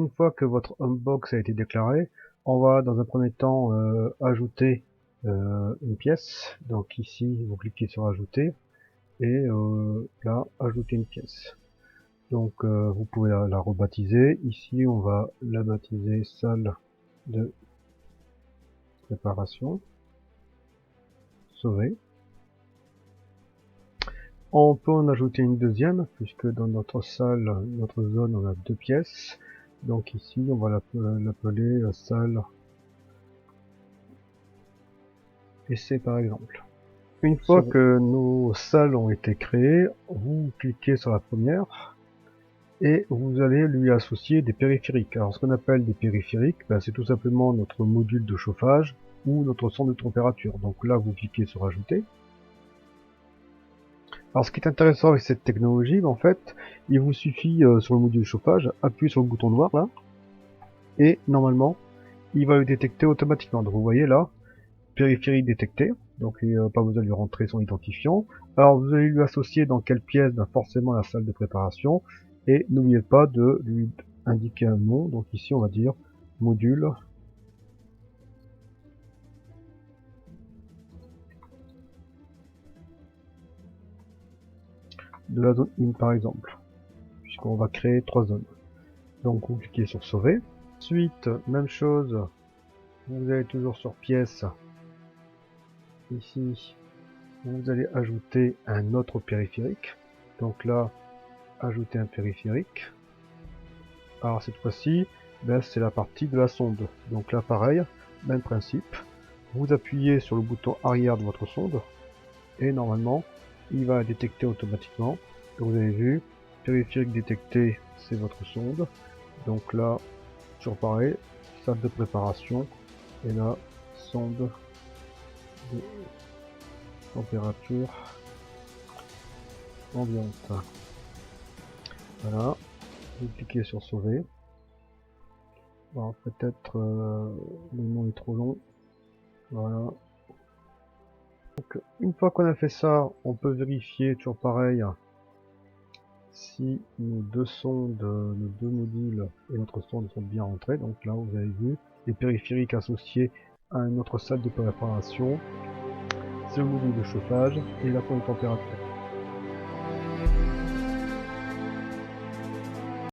une fois que votre Homebox a été déclaré, on va dans un premier temps ajouter une pièce. Donc ici, vous cliquez sur ajouter et là, ajouter une pièce. Donc vous pouvez la rebaptiser. Ici, on va la baptiser salle de préparation. Sauver. On peut en ajouter une deuxième, puisque dans notre salle, notre zone, on a deux pièces. Donc ici, on va l'appeler salle essai par exemple. Une fois que nos salles ont été créées, vous cliquez sur la première et vous allez lui associer des périphériques. Alors ce qu'on appelle des périphériques, c'est tout simplement notre module de chauffage ou notre sonde de température. Donc là, vous cliquez sur ajouter. Alors ce qui est intéressant avec cette technologie, en fait, il vous suffit sur le module chauffage, appuyer sur le bouton noir là, et normalement, il va le détecter automatiquement. Donc vous voyez là, périphérique détecté, donc il n'y a pas besoin de lui rentrer son identifiant. Alors vous allez lui associer dans quelle pièce, forcément la salle de préparation, et n'oubliez pas de lui indiquer un nom. Donc ici on va dire module de la zone 1 par exemple, puisqu'on va créer 3 zones. Donc vous cliquez sur sauver. Ensuite, même chose, vous allez toujours sur pièce. Ici, vous allez ajouter un autre périphérique. Donc là, ajouter un périphérique. Alors cette fois-ci, c'est la partie de la sonde. Donc là, pareil, même principe. Vous appuyez sur le bouton arrière de votre sonde et normalement, il va détecter automatiquement. Vous avez vu, périphérique détecté, c'est votre sonde. Donc là, toujours pareil, salle de préparation et là, sonde de température ambiante. Voilà, vous cliquez sur sauver. Alors peut-être le nom est trop long. Voilà. Donc une fois qu'on a fait ça, on peut vérifier toujours pareil si nos deux sondes, nos deux modules et notre sonde sont bien rentrés. Donc là, vous avez vu les périphériques associés à une autre salle de préparation, c'est le module de chauffage et la sonde de température.